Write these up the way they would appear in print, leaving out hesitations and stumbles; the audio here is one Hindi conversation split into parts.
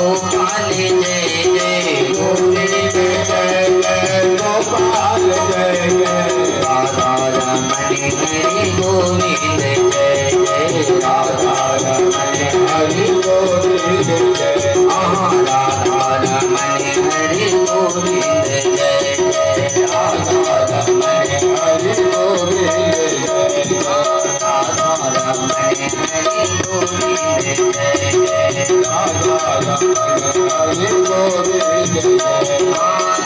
गोपाल जय जय गोविंद जय जय गोपाल जय जय राधा रमण हरि गोविंद जय जय राधा रमण हरि गोविंद जय राधा रमण हरि गोविंद जय जय राधा रमण हरि गोविंद जय राधा रमण हरि गोविंद जय जय राधा रमण हरि गोविंद जय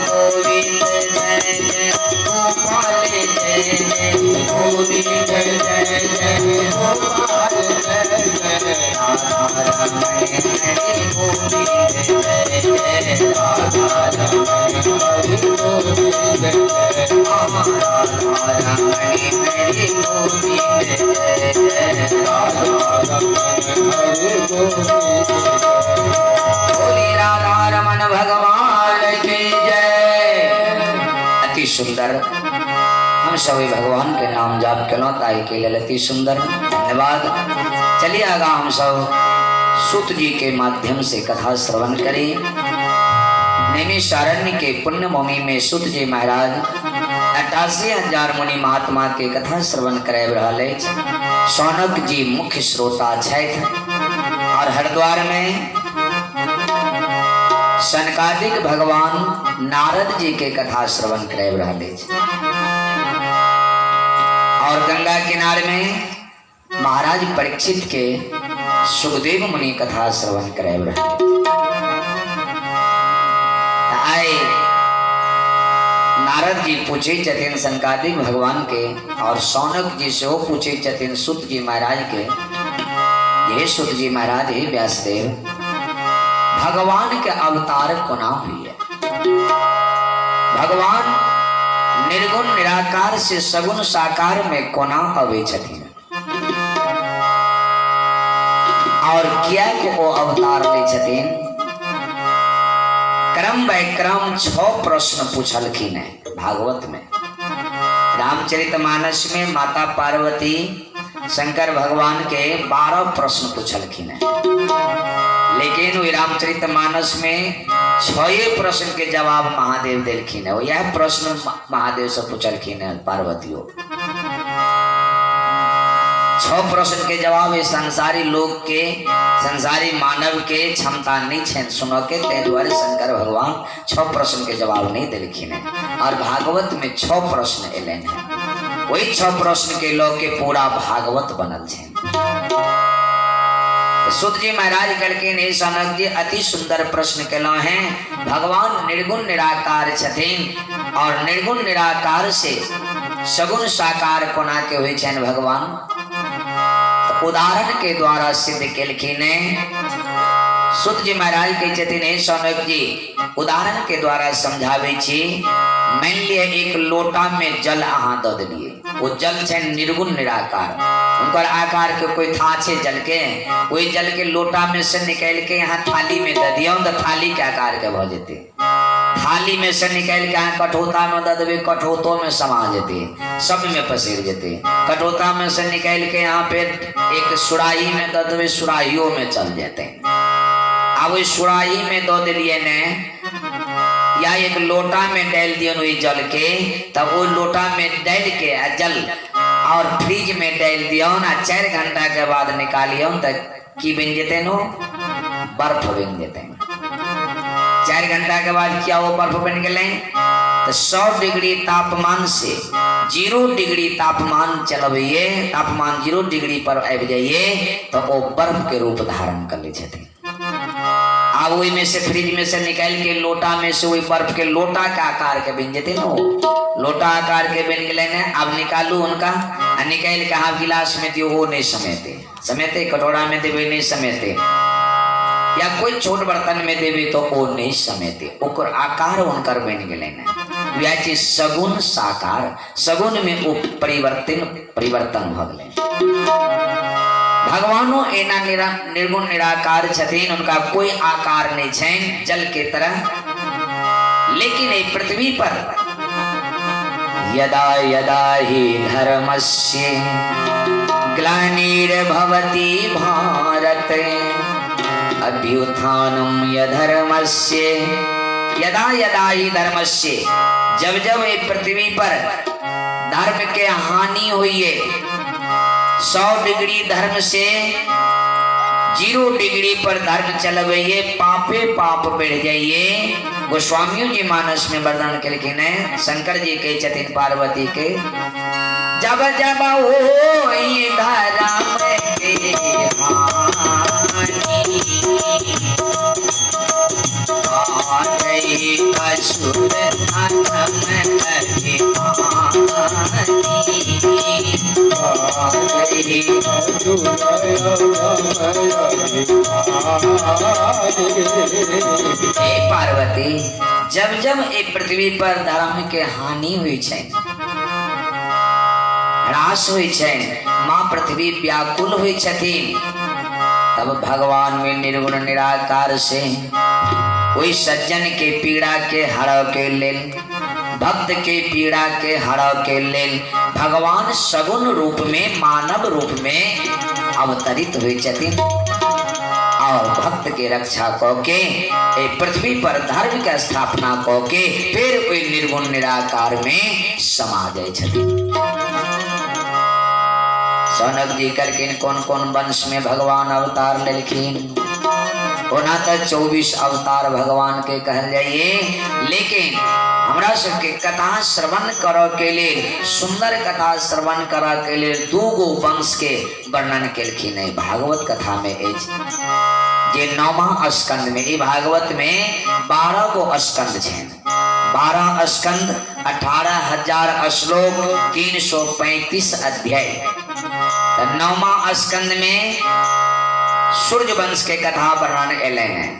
गोविंद जय जय गोपाल जय जय गोविंद जय जय गोपाल जय जय राधा रमण हरि गोविंद जय जय राधा रमण हरि गोविंद जय राधा रमण हरि गोविंद जय जय राधा रमण हरि गोविंद बोली राधा रमण भगवान की जय। अति सुंदर हम सभी भगवान के नाम जाप के ताई के लिए अति सुंदर धन्यवाद। चलिए आगा हम सब सूत जी के माध्यम से कथा श्रवण करें। नैमिषारण्य के पुण्य भूमि में सूत जी महाराज 88,000 मुनि महात्मा के कथा श्रवण करे रहे। शौनक जी मुख्य श्रोता छथि और हरिद्वार में सनकादिक भगवान नारद जी के कथा श्रवण करे रहे और गंगा किनारे में महाराज परीक्षित के सुखदेव मुनि कथा श्रवण करे रहे। आए नारद जी पूछे चतिन सनकादिक भगवान के और शौनक जी से वो पूछे चतिन सुत जी महाराज के, ये सुत जी महाराज हे व्यासदेव भगवान के अवतार कोना हुई है। भगवान निर्गुण निराकार से सगुण साकार में कोना अवे छथिन और क्या को वो अवतार ले छथिन। क्रम बाय क्रम 6 प्रश्न पूछलखिन है भागवत में। रामचरितमानस में माता पार्वती शंकर भगवान के 12 प्रश्न पूछलखिन है, लेकिन वही रामचरितमानस में 6 प्रश्न के जवाब महादेव दिलखिन है। यह प्रश्न महादेव से पूछलखिन है पार्वतियों। 6 प्रश्न के जवाब संसारी लोग के संसारी मानव के क्षमता नहीं छे सुनो के ते द्वारे शंकर भगवान 6 प्रश्न के जवाब नहीं दिलखिन है और भागवत में 6 प्रश्न एलन है। वही 6 प्रश्न के लोग के पूरा भागवत बनल छे। सुत जी महाराज करके ने शौनक जी अति सुंदर प्रश्न केलो है। भगवान निर्गुण निराकार छथिन और निर्गुण निराकार से सगुण साकार कोना के हुई छन भगवान। तो उदाहरण के द्वारा सिद्ध केलखिन। सुत जी महाराज कहे छथिन शौनक जी उदाहरण के द्वारा समझावे छी। मान लिया एक लोटा में जल अहाँ द दिलिए, वो जल छे निर्गुण निराकार, उनकर आकार के कोई था छे जल के, कोई जल के लोटा में से निकाल के यहाँ थाली में दे दियो तो थाली के आकार के भ जेते। थाली में से निकाल के यहाँ कठोता में दे देवे, कठोतों में समा जेते, सब में पसर जेते। कठोता में से निकाल के यहाँ पे एक सुराही में दे देवे, सुराहियों में चल जाते। अब इस सुराही में दो दिलिए ने या एक लोटा में डाल दियो वही जल के, तब वो लोटा में डाल के जल और फ्रिज में डाल दियो ना 4 घंटा के बाद निकालियो तक की बन जेते नो बर्फ बन जेते। 4 घंटा के बाद क्या वो बर्फ बन गए तो 100 डिग्री तापमान से 0 डिग्री तापमान चलबे, तापमान 0 डिग्री पर आबि जाइए तो वो बर्फ के रूप धारण कर ले छथिन। अब वही में से फ्रिज में से निकाल के लोटा में से वही बर्फ के लोटा के आकार के बन जेते नो, लोटा आकार के बन गए ने। अब निकालू उनका निकाल के हाथ गिलास में दियो, वो नहीं समेते, समेते कटोरा में देवे नहीं समेते, या कोई छोट बर्तन में देवे तो वो नहीं समेते, ओकर आकार उनकर बन गए ने। वह चीज सगुण साकार, सगुण में वो परिवर्तन भ गए। भगवानो एना निर्गुण निराकार छथिन, उनका कोई आकार नहीं छे जल के तरह। लेकिन ये पृथ्वी पर यदा यदा हि धर्मस्य ग्लानिर्भवति भारत अभ्युत्थानम यधर्मस्य यदा यदा ही धर्मस्य, जब जब ये पृथ्वी पर धर्म के हानि हुई है, 100 डिग्री धर्म से 0 डिग्री पर धर्म चल गई, पापे पाप बढ़ जाइए। गोस्वामियों जी मानस में वर्णन के लिखे ने शंकर जी के चतिन पार्वती के, जब जब हो धर्म के हानि असुर पार्वती, जब जब ए पृथ्वी पर धर्म के हानि हुई है, ह्रास हुई है, माँ पृथ्वी व्याकुल हुई छथिन, तब भगवान में निर्गुण निराकार से कोई सज्जन के पीड़ा के हराव के लेल, भक्त के पीड़ा के हराव के लेल भगवान सगुण रूप में, मानव रूप में अवतरित हुई छथिन और भक्त के रक्षा को के पृथ्वी पर धर्म के स्थापना को के फिर कोई निर्गुण निराकार में समा जाए छथिन। सौनक जी करके कौन कौन वंश में भगवान अवतार लेकिन ओना तो 24 अवतार भगवान के कहल जाइए, लेकिन हमरा सबके कथा श्रवण करो के लिए, सुंदर कथा श्रवण करो के लिए 2 गो वंश के वर्णन केलखिन है भागवत कथा में। जे 9वां स्कंद में, ई भागवत में 12 गो स्कंद छे, 12 स्कंद 18,000 श्लोक 335 अध्याय। 9वां स्कंद में सूर्य वंश के कथा वर्णन एले हैं।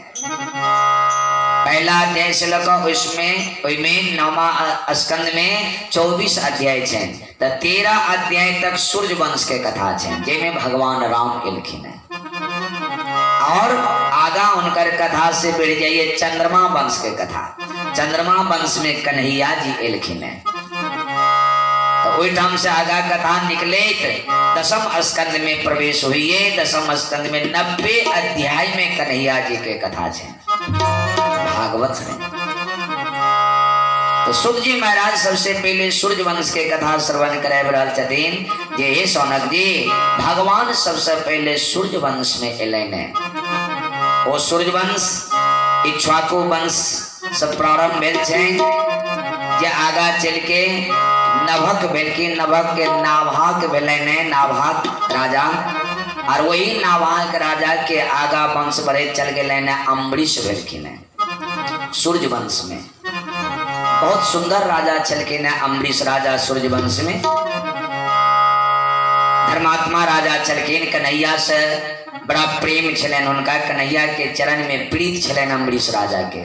पहला अध्याय से लेकर उसमें 9वां स्कंद में 24 अध्याय छे, तो 13 अध्याय तक सूर्य वंश के कथा छे, जेमें भगवान राम एलखिन है। और आगा उनकर कथा से बढ़ जाइए चंद्रमा वंश के कथा। चंद्रमा वंश में कन्हैया जी एलखिन है, तो वही ढंग से आगा कथा निकले 10वां स्कंद में प्रवेश हुई है। 10वां स्कंद में 90 अध्याय में कन्हैया जी के कथा छे भागवत में। तो सुख जी महाराज सबसे पहले सूर्य वंश के कथा श्रवण कराए रहल छथिन। जे हे सौनक जी, भगवान सबसे पहले सूर्य वंश में एलैन है। वो सूर्य वंश इक्ष्वाकु वंश से प्रारंभ भेल छै, जे आगा चल के नभक भेलखिन, नभक के नाभाक भेलन है, नाभाक राजा, और वही नाभाक राजा के आगा वंश बढ़े चल गए अम्बरीश भेलखिन है सूर्य वंश में। बहुत सुंदर राजा चलखिन है अम्बरीश राजा सूर्य वंश में। धर्मात्मा राजा चलखिन, कन्हैया से बड़ा प्रेम छलन उनका, कन्हैया के चरण में प्रीत छलन अम्बरीश राजा के।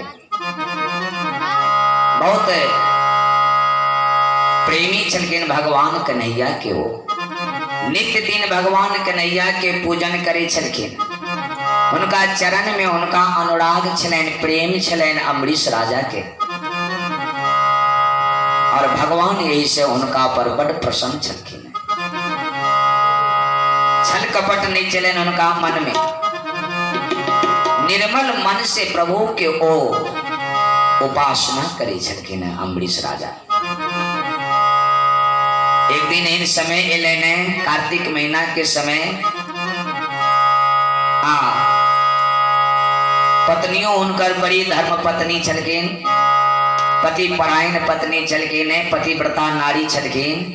बहुत प्रेमी छलखिन भगवान कन्हैया के। वो नित्य दिन भगवान कन्हैया के पूजन करे छलखिन। उनका चरण में उनका अनुराग छलन, प्रेम छलन अम्बरीश राजा के, और भगवान यही से उनका पर बड़ प्रसन्न छलखिन। छल कपट नहीं चलन उनका मन में, निर्मल मन से प्रभु के ओ उपासना करे छलखिन अम्बरीश राजा। एक दिन इन समय एलेने कार्तिक महीना के समय पत्नियों उनकर बड़ी धर्म पत्नी छलखिन, पति परायण पत्नी छलखिन, पतिव्रता नारी छलखिन।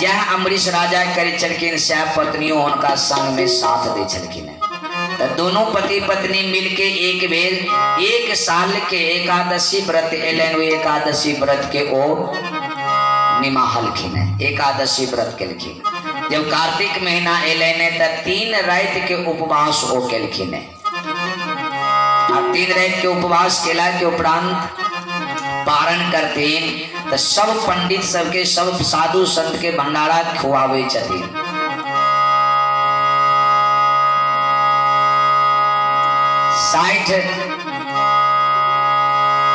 जह अम्बरीश राजा करे छलखिन से पत्नियों उनका संग में साथ दे छलखिन। तो दोनों पति पत्नी मिलके एक बेर 1 साल के एकादशी व्रत एलन, एकादशी व्रत के ओ निमाहलखिन, एकादशी व्रत केलखिन। जब कार्तिक महीना एलेने तो 3 रात के उपवास ओ केलखिन। और 3 रात के उपवास केला के उपरांत पारण करथिन, तो सब पंडित सबके, सब साधु संत के भंडारा खुआवे छथिन। 60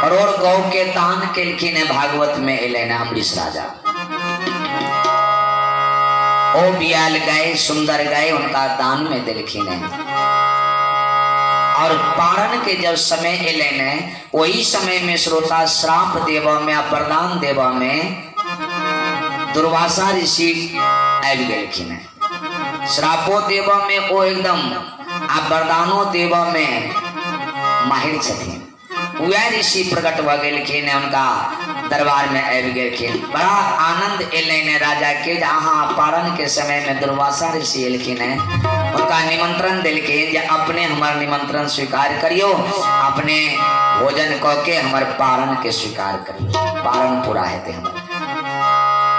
करोड़ गौ के दान केलखिन है भागवत में एलेना अम्बरीश राजा। ओ बियाल गाय, सुंदर गाय उनका दान में दिलखिन है। और पारण के जब समय एलेने वही समय में श्रोता श्राप देवा में वरदान देवा में दुर्वासा ऋषि आबि गेलखिन। श्रापो देवा में वो एकदम आ वरदानो देवा में माहिर छथिन। वह ऋषि प्रकट भ गेलखिन, उनका दरबार में आबि गेलखिन। बड़ा आनंद एलैन राजा के जहाँ पारण के समय में दुर्वासा ऋषि एलखिन है, उनका निमंत्रण दिलखिन जे अपने हमार निमंत्रण स्वीकार करियो, अपने भोजन कह के हमार पारण के स्वीकार करियो, पारण पूरा है हमारे।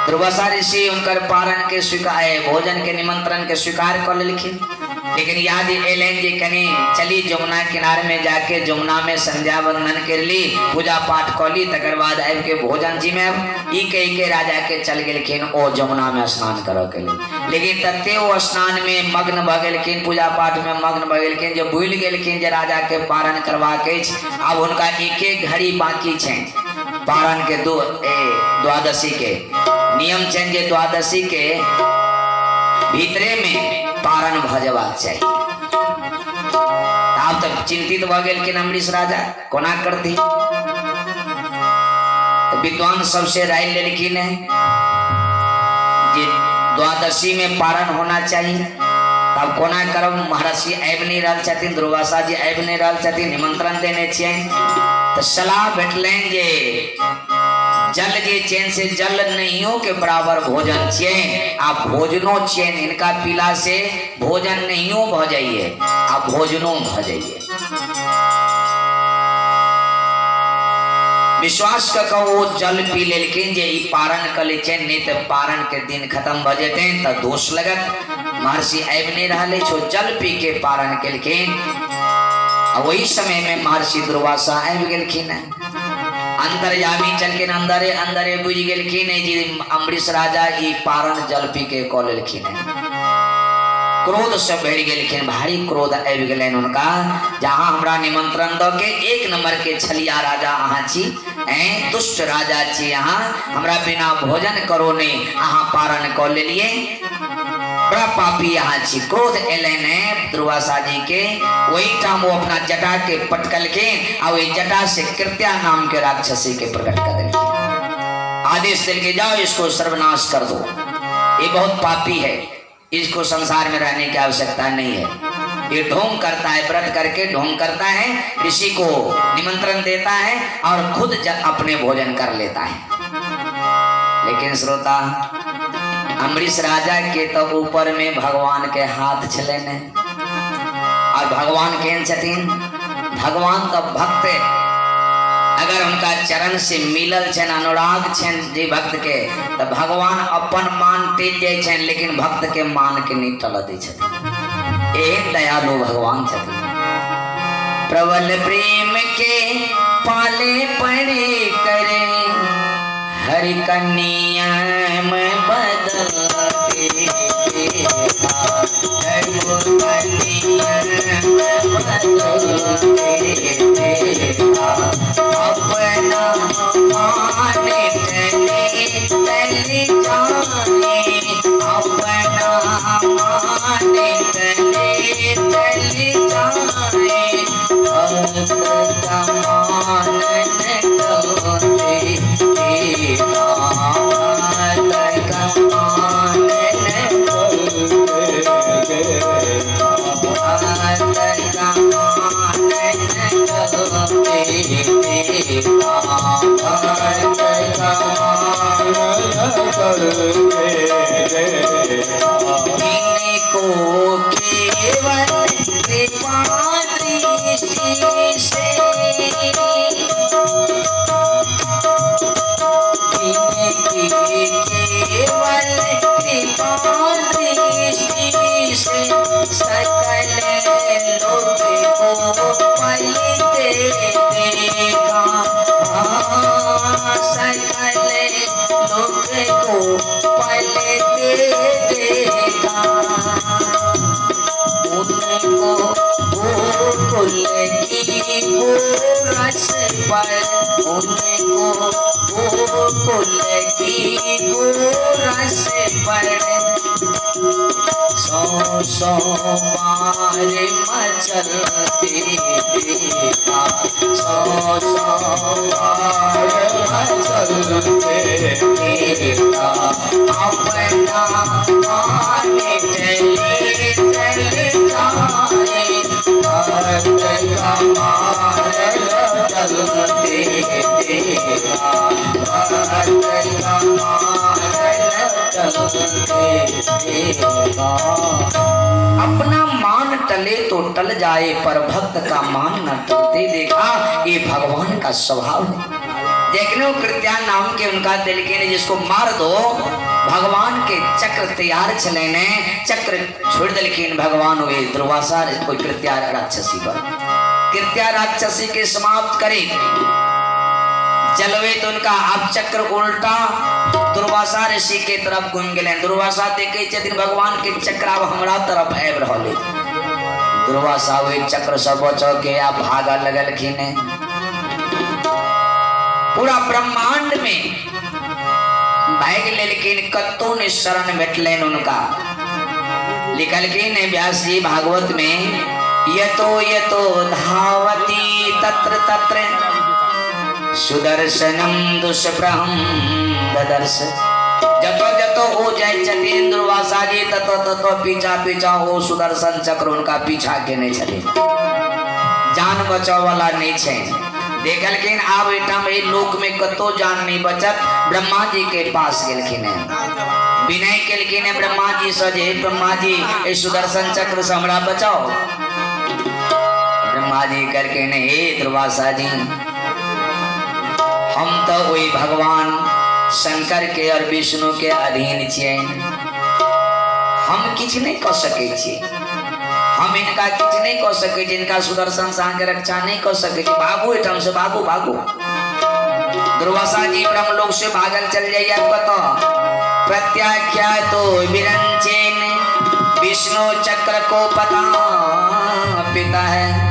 दुर्वासा ऋषि उनकर पारण के स्वीकार भोजन के निमंत्रण के स्वीकार कर लेलखिन। लेकिन याद एलेन जे कनी चली जमुना किनारे में जाके जमुना में संध्या वंदन कर ली, पूजा पाठ कर ली, तकर बाद आबि के भोजन जी में ई कह के राजा के चल गेलखिन ओ जमुना में स्नान करऽ के लिए। लेकिन तते वो स्नान में मग्न भ गेलखिन, पूजा पाठ में मग्न भ गेलखिन जे भूल गेलखिन जे राजा के पारण करबाक अछि। आब हुनका एक एक घड़ी बाकी छनि पारण के द्वादशी के नियम छनि जे द्वादशी के भीतरे में पारण भजबाक चाहिए। आप तक चिंतित भ गेलखिन अम्बरीश राजा कोना करती। विद्वान सबसे राय लेलखिन है जे द्वादशी में पारण होना चाहिए। तब कोना करब, महर्षि आबि नहीं रहल छथिन, दुर्वासा जी आबि नहीं रहल छथिन, निमंत्रण देने छियनि। तो सलाह भेटलनि जे जल जे चैन से जल नहियो के बराबर भोजन छिए, आप भोजनो छिए, इनका पीला से भोजन नहियो भ जाइए, आप भोजनो भ जाइए। विश्वास का कहो जल पी लेलखिन जे ई पारण कर ले छे, नहीं तो पारण के दिन खत्म भ जेते तो दोष लगत। महर्षि आबि नहीं रहले छो, जल पी के पारण केलखिन। वही समय में महर्षि दुर्वासा आबि गेलखिन। अंतर्यामी चल के अंदरे अंदरे बुझ गेलखिन जी अम्बरीश राजा ई पारण जल पी के कऽ लेलखिन। क्रोध से बढ़ गेलखिन, भारी क्रोध आबि गेलनि उनका। जहाँ हमरा निमंत्रण द के एक नंबर के छलिया राजा अहाँ छी, दुष्ट राजा छी अहाँ, हमरा बिना भोजन करो ने अहाँ पारण कऽ लेलिए, बड़ा पापी यहाँ छी। क्रोध एलैन दुर्वासा जी के। वही टाइम वो अपना जटा के पटकल के और वही जटा से कृत्या नाम के राक्षसी के प्रकट कर दिल। आदेश दिल के जाओ इसको सर्वनाश कर दो, ये बहुत पापी है, इसको संसार में रहने की आवश्यकता नहीं है। ये ढोंग करता है, व्रत करके ढोंग करता है, ऋषि को निमंत्रण देता है और खुद अपने भोजन कर लेता है। लेकिन श्रोता अम्बरीश राजा के तो ऊपर में भगवान के हाथ चले ने। और भगवान केन छथिन, भगवान तो भक्त, अगर उनका चरण से मिलल छन, अनुराग छन जी भक्त के, तो भगवान अपन मान टेल जाय छन, लेकिन भक्त के मान के नहीं टल दै छथिन। एहन दयालु भगवान छथिन। प्रबल प्रेम के पाले पड़े करे, हरि कन्या में बदलते अपना माने चले चले जाने, अपना माने चले चले जाने, को केवल कृपा दृष्टि से केवल कृपा दृष्टि से सकल लोग को पलते देखा, सकल लोग को पलते देखा। उनको गोकुल की गोरस पर, उनको गोकुल की गोरस पर सौ सौ बार मचलते देखा, सौ सौ बार मचलते देखा, अपना माने चले चले जाए, भक्त का माल चलते देखा, भक्त का माल अपना मान टले तो टल जाए पर भक्त का मान न टलते देखा। ये भगवान का स्वभाव है। देखने को कृत्या नाम के उनका दिल के ने जिसको मार दो, भगवान के चक्र तैयार चले ने, चक्र छोड़ दिल के भगवान हुए दुर्वासा कोई कृत्या राक्षसी पर, कृत्या राक्षसी के समाप्त करे चलवे तो उनका आप चक्र उल्टा दुर्वासा ऋषि के तरफ घूम गए। दुर्वासा देखे दिन भगवान के चक्र अब हमारा तरफ आब रहे। दुर्वासा वे चक्र सब बचो के आप भागा लगल खीने। पूरा ब्रह्मांड में भाग लेकिन कत्तो ने शरण भेटलेन उनका। लिखल के ने व्यास जी भागवत में यतो यतो धावती तत्र तत्र सुदर्शनम दुष्प्रहम ददर्श। जतो जतो हो जाए चतीन दुर्वासा जी ततो ततो पीछा पीछा हो सुदर्शन चक्र उनका पीछा के नहीं चले, जान बचाव वाला नहीं छे। देखल के आ बेटा में लोक में कतो जान नहीं बचत, ब्रह्मा जी के पास गेलखिन विनय केलखिन ब्रह्मा जी सजे, ब्रह्मा जी ए सुदर्शन चक्र से हमरा बचाओ। ब्रह्मा जी करके ने हे दुर्वासा जी हम तो वही भगवान शंकर के और विष्णु के अधीन छे, हम किछ नहीं कर सके छे, हम इनका किछ नहीं कर सके, इनका सुदर्शन से आगे रक्षा नहीं कर सके। भागो एठम से भागो भागो। दुर्वासा जी ब्रह्मलोक से भागल चल जाइए। पता प्रत्याख्या तो विरंचेन विष्णु चक्र को पता पिता है।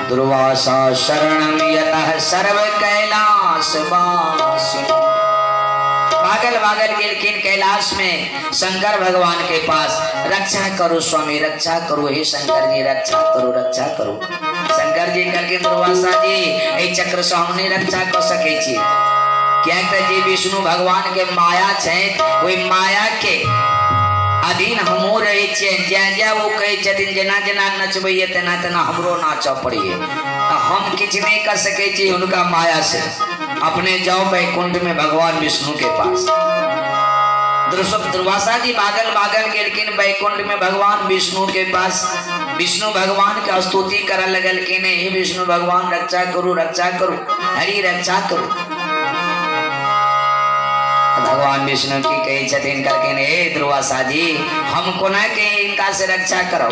दुर्वासा शरणम यतः सर्व कैलाश वासिन। भागल भागल गेलखिन कैलाश में शंकर भगवान के पास, रक्षा करो स्वामी रक्षा करो, हे शंकर जी रक्षा करो रक्षा करो। शंकर जी करके दुर्वासा जी ए चक्र से हम नहीं रक्षा कर सके छी, क्या जी विष्णु भगवान के माया छे, वही माया के अधीन हमो रहे छे। ज्या ज्या वो कहे छथिन जना जना नचबैये तना तना हमरो नाचो पड़िए, हम किछ नहीं कर सके छी उनका माया से। अपने जाओ बैकुंठ में भगवान विष्णु के पास। दुर्वासा जी भागल भागल के लेकिन बैकुंठ में भगवान विष्णु के पास। विष्णु भगवान का स्तुति कर लगल के ने हे विष्णु भगवान रक्षा करो हरि रक्षा करो। भगवान विष्णु की कही छथिन करके ने हे दुर्वासा जी हमको ना के इनका से रक्षा करो।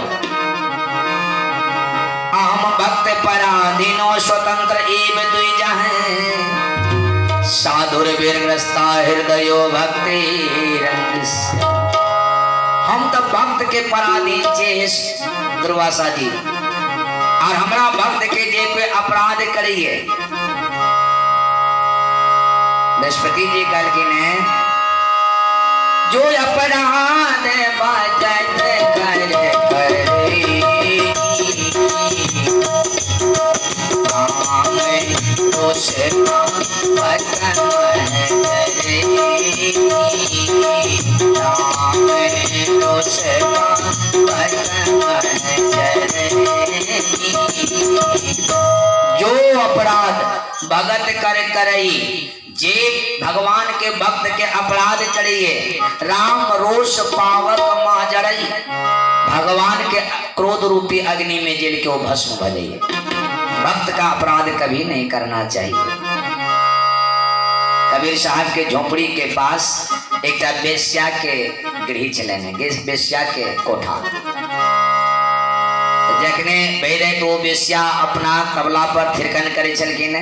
हम भक्त पराधीनो स्वतंत्र एव द्विजा है, साधुर्भिर्ग्रस्ता हृदयो भक्ति। हम तो भक्त के पराधीन छे दुर्वासा जी, और हमरा भक्त के जे कोई अपराध करिए। बृहस्पति जी कल की ने जो अपराध भक्त कर जो अपराध भगत कर करई, जे भगवान के भक्त के अपराध करिए, राम रोष पावक माजरई। भगवान के क्रोध रूपी अग्नि में जल के वो भस्म भजइए। भक्त का अपराध कभी नहीं करना चाहिए। कबीर साहब के झोपड़ी के पास एक बेश्या के गृह चले, बेश्या के कोठा जखने बैठे तो बेश्या अपना तबला पर थिरकन करे चलकिन,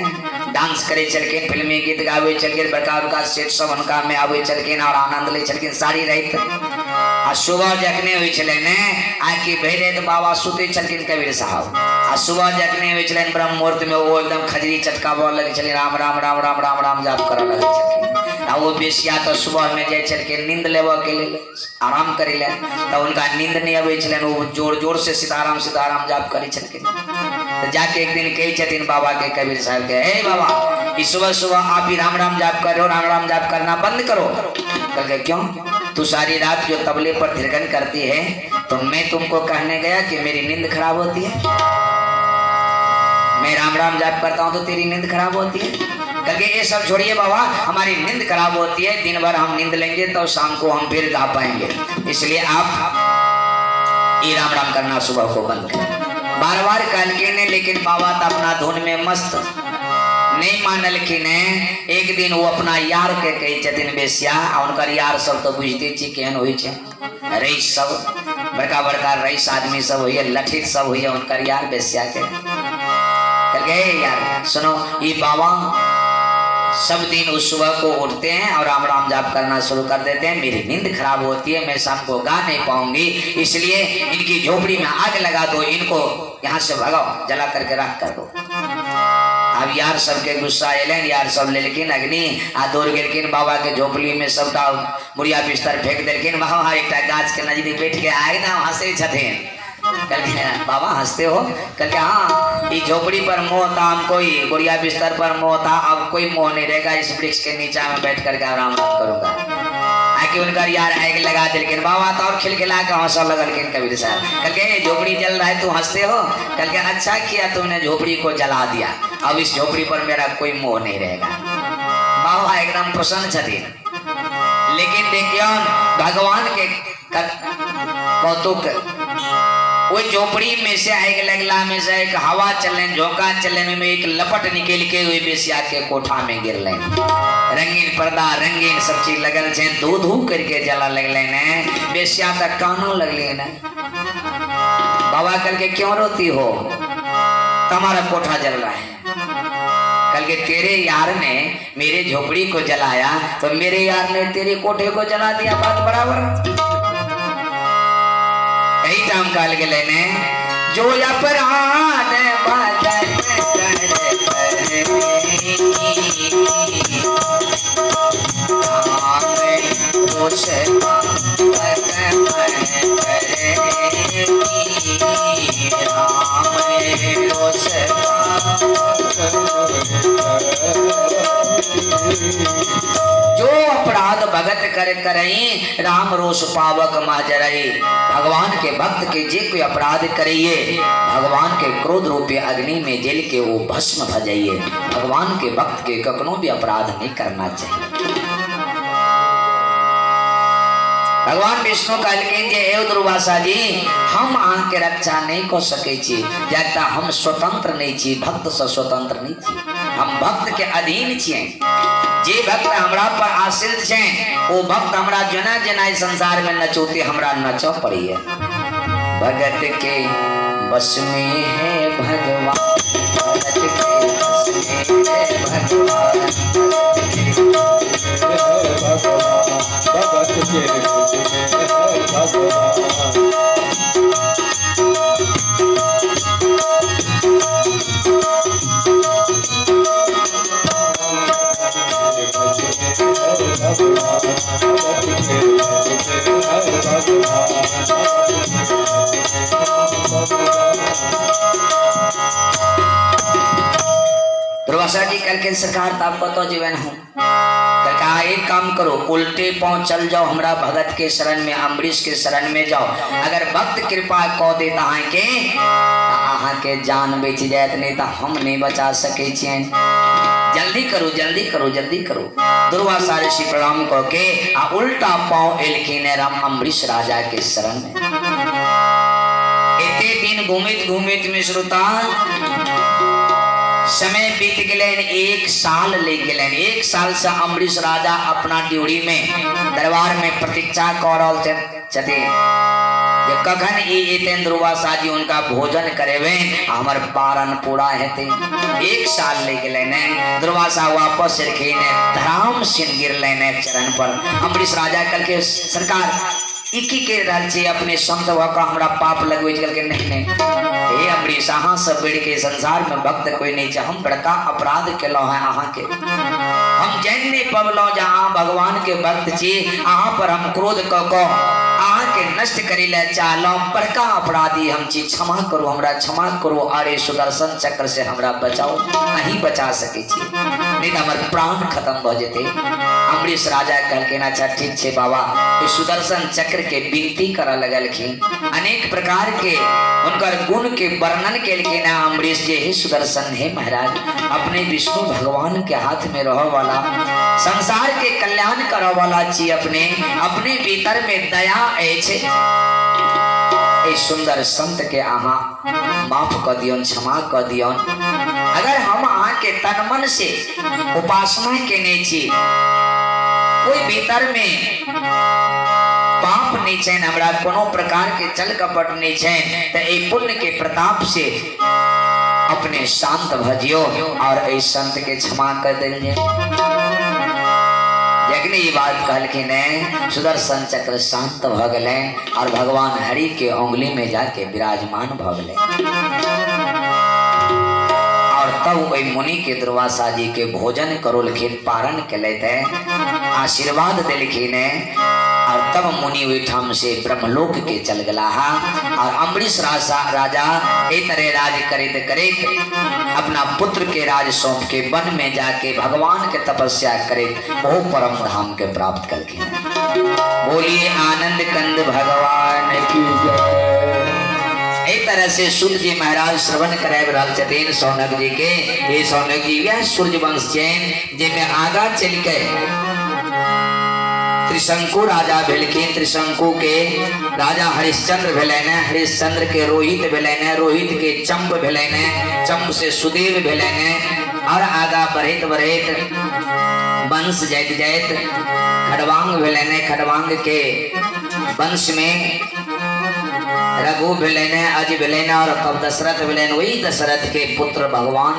डांस करे चलकिन, फिल्मी गीत गावे चलकिन, बड़का बड़का सेट सब उनका में आवे चलकिन और आनंद ले चलकिन। सारी रात आ सुबह जखने हुई छले ने आके भेरे तो बाबा सुते छलकिन कबीर साहब आ सुबह जखने हुई छले ब्रह्म मुहूर्त में वो एकदम खजरी चटकाबो लगे छले राम राम राम राम राम राम जाप करे लगे छलकिन आ वो बेसिया तो सुबह में जाय छलकिन नींद लेबो के लिए आराम करी ले तो उनका नींद नहीं आवे छले वो जोर जोर से सीताराम सीताराम जाप करी छलकिन तो जाके एक दिन कही छथिन बाबा के कबीर साहब के हे बाबा इस सुबह सुबह आप ही राम राम जाप करो राम राम जाप करना बंद करो। कहते क्यों तू सारी रात जो तबले पर थिरकन करती है तो मैं तुमको कहने गया कि मेरी नींद खराब होती है, मैं राम राम जाप करता हूँ तो तेरी नींद खराब होती है। क्योंकि ये सब छोड़िए बाबा हमारी नींद खराब होती है, दिन भर हम नींद लेंगे तो शाम को हम फिर गा पाएंगे, इसलिए आप ये राम राम करना सुबह को बंद करें। बार बार कहलके ने लेकिन बाबा तो अपना धुन में मस्त नहीं मानलखिन। एक दिन वो अपना यार के कही छथिन बेसिया उनकर यार सब तो बुझते छी केहन होई छे, रईस सब बड़का बड़का रईस आदमी सब होइए लठित सब होइए उनकर यार बेसिया के कहलके यार सुनो ये बाबा सब दिन उस सुबह को उठते हैं और राम राम जाप करना शुरू कर देते हैं, मेरी नींद खराब होती है, मैं शाम को गा नहीं पाऊंगी, इसलिए इनकी झोपड़ी में आग लगा दो, इनको यहाँ से भगाओ, जला करके रख कर दो। अब यार सबके गुस्सा एलन यार सब लेकिन अग्नि आ दौड़ गेलकिन बाबा के झोपड़ी में सबटा बुढ़िया बिस्तर फेंक देलकिन। वहाँ एक गाछ के नजदीक बैठ के आए ना हंसे छथिन। कहलके बाबा हंसते हो? कहलके हाँ ये झोपड़ी पर मोह था हम कोई बुढ़िया बिस्तर पर मोह था, अब कोई मोह नहीं रहेगा, इस वृक्ष के नीचे में बैठ करके आराम करूंगा। आके उनका यार आग लगा दिलकिन बाबा तो और खिलखिला के हंसा लगलकिन कबीर साहब। कहलके झोपड़ी जल रहा है तू हंसते हो? कहलके अच्छा किया तुमने झोपड़ी को जला दिया, अब इस झोपड़ी पर मेरा कोई मोह नहीं रहेगा। बाबा एकदम प्रसन्न छथिन। लेकिन देखियो भगवान के कौतुक वो झोपड़ी में से आग लगला में से एक हवा चलने झोंका चलने में एक लपट निकल के हुए बेसिया के कोठा में गिर ले, रंगीन पर्दा रंगीन सब चीज लगल छे, धू धू करके जला लगले ने, बेसिया तक कानो लगले ने। बाबा कल के क्यों रोती हो? तुम्हारा कोठा जल रहा है। कल के तेरे यार ने मेरे झोपड़ी को जलाया तो मेरे यार ने तेरे कोठे को जला दिया, बात बराबर। यही टाइम काल के लेने जो अपराध भगत जो अपराध भगत कर करई राम रोष पावक माजरई। भगवान के भक्त के जे कोई अपराध करिए भगवान के क्रोध रूपी अग्नि में जल के वो भस्म भजाइए। भगवान के भक्त के कखनो भी अपराध नहीं करना चाहिए। भगवान विष्णु कहलकिन जे एव दुर्वासा जी हम अहाँ के रक्षा नहीं कर सके छी, जब हम स्वतंत्र नहीं छी, भक्त से स्वतंत्र नहीं छी, हम भक्त के अधीन छिए। जे भक्त हमरा पर आश्रित छे वो भक्त हमरा जना जना संसार में नचोते हमरा नचो पड़ी है। भगत के बस में है भगवान, भगत के बस में है भगवान, भगत के बस में है भगवान। दुर्वासा जी कल के सरकार तब को तो जीवन हूँ कहा एक काम करो उल्टे पांव चल जाओ हमरा भगत के शरण में, अम्बरीश के शरण में जाओ, अगर भक्त कृपा कह देता है के अहाँ के जान बेच जाए नहीं तो हम नहीं बचा सके छिए। जल्दी करो जल्दी करो जल्दी करो। दुर्वासा ऋषि प्रणाम कह के आ उल्टा पांव एलखिन राम अम्बरीश राजा के शरण में। इतने दिन घूमित घूमित में श्रोता समय बीत गए, एक साल ले गए। एक साल से अम्बरीश राजा अपना ड्यूटी में दरबार में प्रतीक्षा कर रहे कखन ये दुर्वासा जी उनका भोजन करेवे हमर पारण पूरा हेते। एक साल ले गए दुर्वासा वापस धराम सिंह गिर लेने चरण पर। अम्बरीश राजा कल के सरकार इकी के राज्य अपने संत का हमरा पाप लगवे चल के नहीं नहीं हे अमरीश अहाँ सब बेड़ के संसार में भक्त कोई नहीं हम बड़का अपराध केलो है अहाँ के हम जैन नहीं पवलो जहाँ भगवान के भक्त छी अहाँ पर हम क्रोध को अहाँ के नष्ट करे ले चाहलो बड़का अपराधी हम छी क्षमा करो हमरा क्षमा करो अरे सुदर्शन चक्र से हमरा बचाओ नहीं बचा सके छी नहीं तो हमर प्राण खत्म भ जेते अमरीश राजा कहलखिन अच्छा ठीक छे बाबा तो सुदर्शन चक्र के विनती करा लगलखिन अनेक प्रकार के उनकर गुण के वर्णन केलखिन अमरीश जे हे सुदर्शन हे महाराज अपने विष्णु भगवान के हाथ में रह वाला संसार के कल्याण करा वाला छी अपने अपने भीतर में दया ऐछे ए सुंदर संत के अहाँ माफ कर दियोन क्षमा कर दियोन अगर हम अहाँ के तन मन से उपासना केने छी कोई भीतर में पाप नहीं छे हमरा कोनो प्रकार के चल कपट नहीं छे तो ए पुण्य के प्रताप से अपने शांत भजियो और ए संत के क्षमा कर दिलिए जखने ये बात कहलखिन सुदर्शन चक्र शांत भ गए और भगवान हरि के उंगली में जाके विराजमान भ गए और तब वही मुनि के दुर्वासा जी के भोजन करोलखिन पारण के आशीर्वाद दिलखिन और तब मुनि वही ठाम से ब्रह्मलोक के चल गला और अम्बरीश राजा ए तरह राज करित करित अपना पुत्र के राज सौंप के वन में जाके भगवान के तपस्या करे वो परम धाम के प्राप्त करके बोलिए आनंद कंद भगवान की जय। एक तरह से सूर्य जी महाराज श्रवण कराए रहल सौनक जी के ये सौनक जी यह सूर्य वंश चैन जिनमें आगा चल के त्रिशंकु राजा भेलखिन त्रिशंकु के राजा हरिश्चंद्र भेलन हरिश्चंद्र के रोहित भेलन रोहित के चंप भेलन चंप से सुदेव भेलन और आगा बढ़त बढ़त वंश जाइत जाइत खड़वांग भेलन खड़वांग के वंश में रघु भेलन अज भेलन और तब दशरथ भेलन वही दशरथ के पुत्र भगवान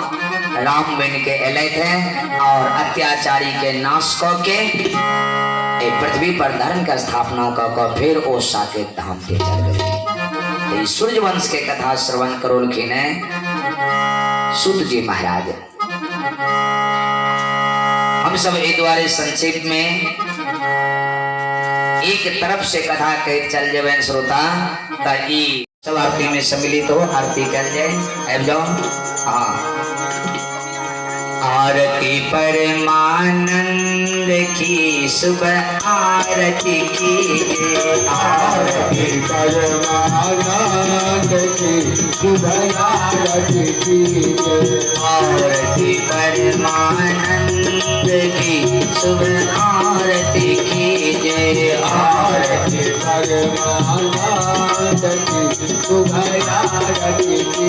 राम बन के अले थे और अत्याचारी के नाश क के पृथ्वी पर धर्म का स्थापना कर फिर ओ साकेत धाम के चल गए। तो सूर्य वंश के कथा श्रवण करोलखिन सूत जी महाराज हम सब एक द्वारे संक्षेप में एक तरफ से कथा के चल जाए श्रोता ताकि सब आरती में सम्मिलित हो आरती कर जाए जाओ। हाँ आरती परमानंद की सुबह आरती की आरती परमानंद की सुबह आरती की आरती परमानंद की सुबह आरती की जय आरती परमानंद की सुबह आरती की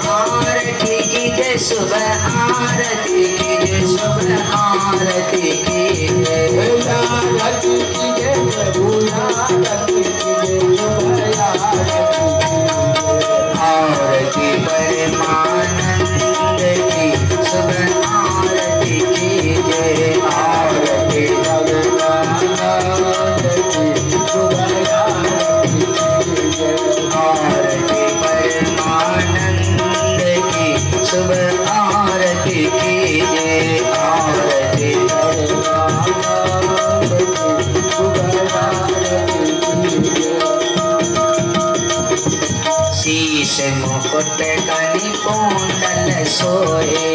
आरती की जय सुबह आरती की जय सुबह आरती की जय आरती की जय प्रभु आरती की जय सुबह आरती परमानंद की सुबह आरती की जय आरती परमानंद की सुबह आरती की जय आरती परमानंद की सुबह आरती की जय आरती परमानंद की सुबह आरती की जय शीश मुकुट कनि कुंडल सोए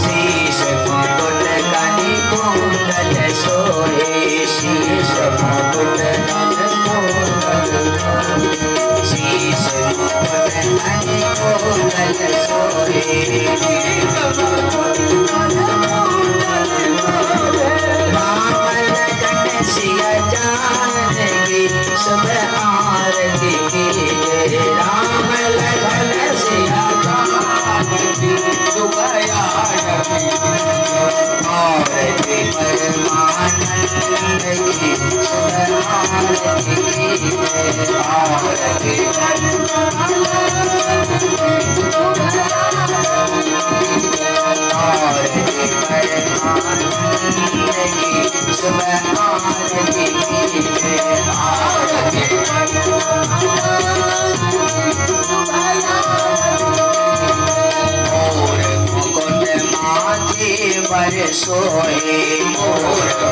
शीश मुकुट कनि कुंडल सोए शीश मुकुट शीश मुकुट कनि कुंडल सोए राम लगन सिया जानकी सुबह आरती की जय राम लगन सिया जानकी सुबह आरती आरती परमानंद की सुबह आरती की जय आरती आरती परमानंद सुबह आरती कीजिए आरती मोर मुकुट माथे पर सोए मोर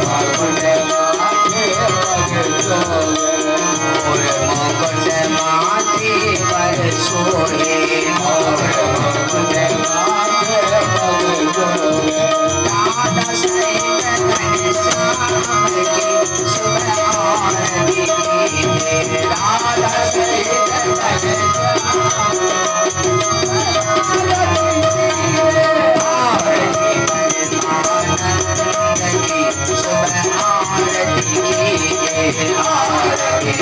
मुकुट माथे पर सोए मोर मुकुट माथे पर सोए मोर मुकुट माथे पर सोए दादा सहित घनश्याम की सुबह आरती कीजिए दादा सहित घनश्याम आरती परमानंद की सुबह आरती कीजिए आरती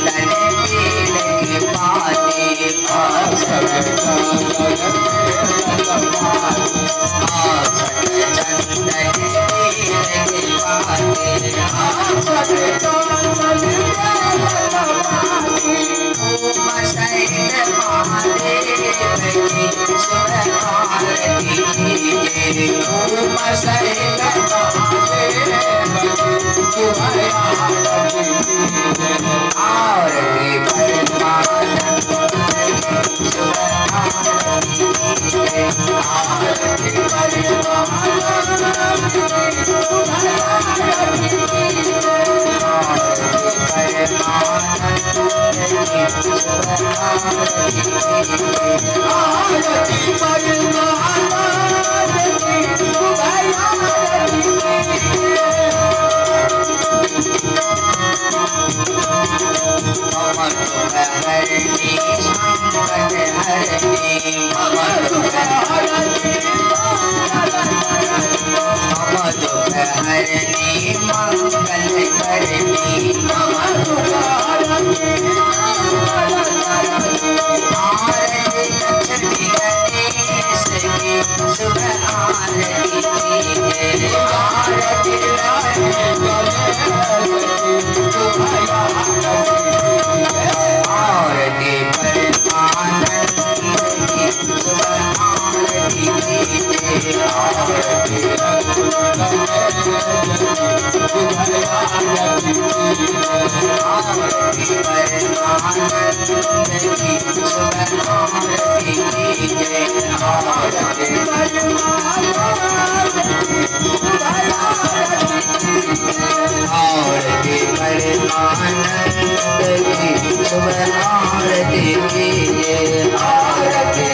चंदन पील की पाती चंदन हरनी मंगल करनी आरती लक्ष्मी गणेश की सुबह आरती कीजिए आरती आरती परमानंद की सुबह आरती कीजिए आरती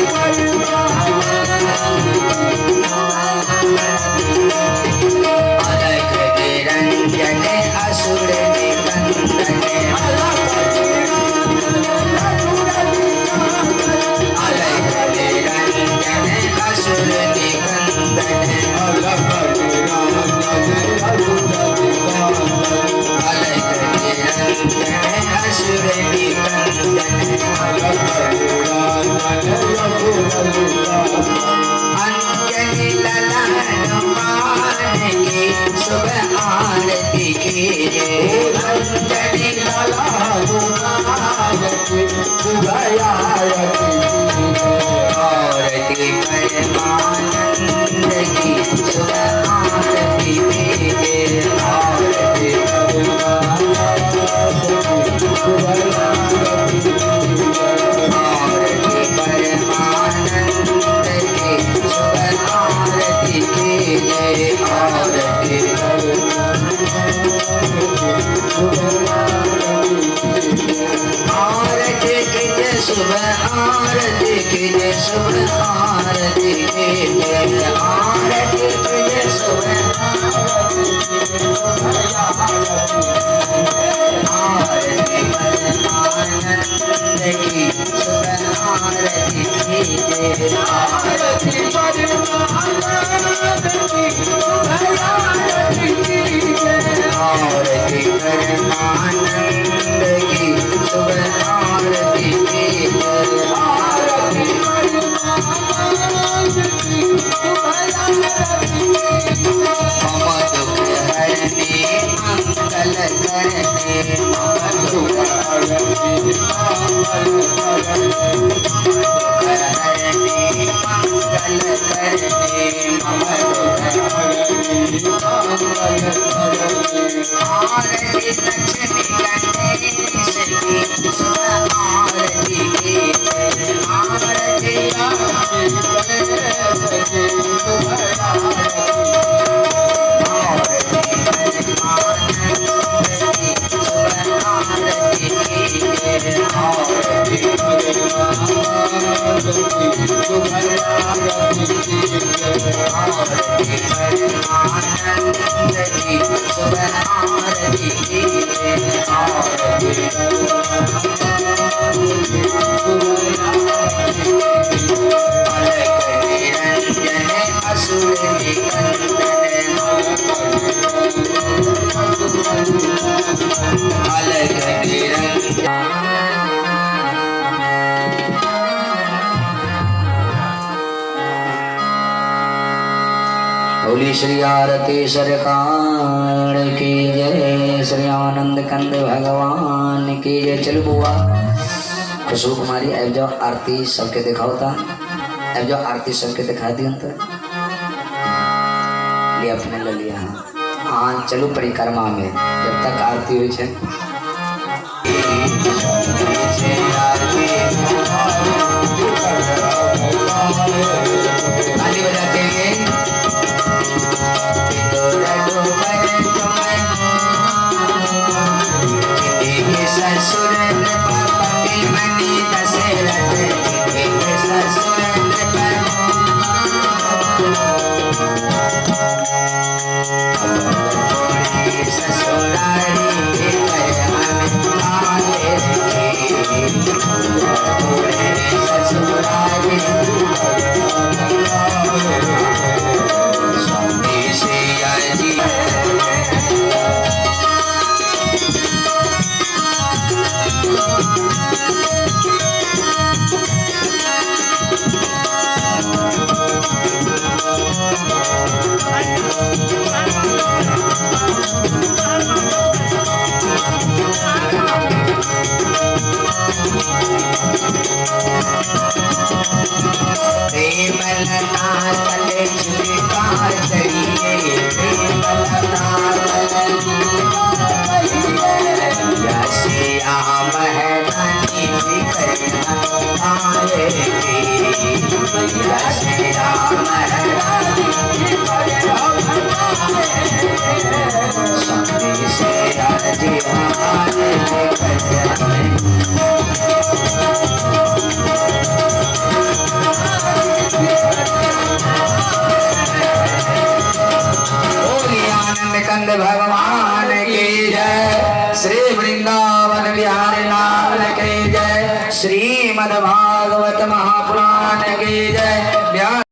अंजलि ललन मान की सुबह आरती कीजिए अंजलि ललन मान की सुबह आरती आरती परमानंद की सुबह आरती कीजिए आरती परमानंद की सुबह आरती सुबह आरती कीजिए सुबह आरती कीजिए आरती कीजिए सुबह आरती परमानंद की सुबह आरती कीजिए आरती परमानंद की सुबह आरती कीजिए आरती परमानंद की सुबह आरती मंगल कर आरती लक्ष्मी गणेश की सुबह आरती की आरती बोली श्री आरती सरकार की जय, श्री आनंद कंद भगवान की जय। चलो बुआ खुशबू कुमारी अब जाओ आरती सबके दिखाओ था, अब जाओ आरती सबके दिखा दी तो लिया अपने ले लिया। हाँ चलो परिक्रमा में जब तक आरती हुई है ताली बजाते हुए ससुर मणि दशरथ ससुर कंद भगवान की जय, श्री वृंदावन बिहारी लाल की जय, श्रीमद् भागवत महापुराण की जय।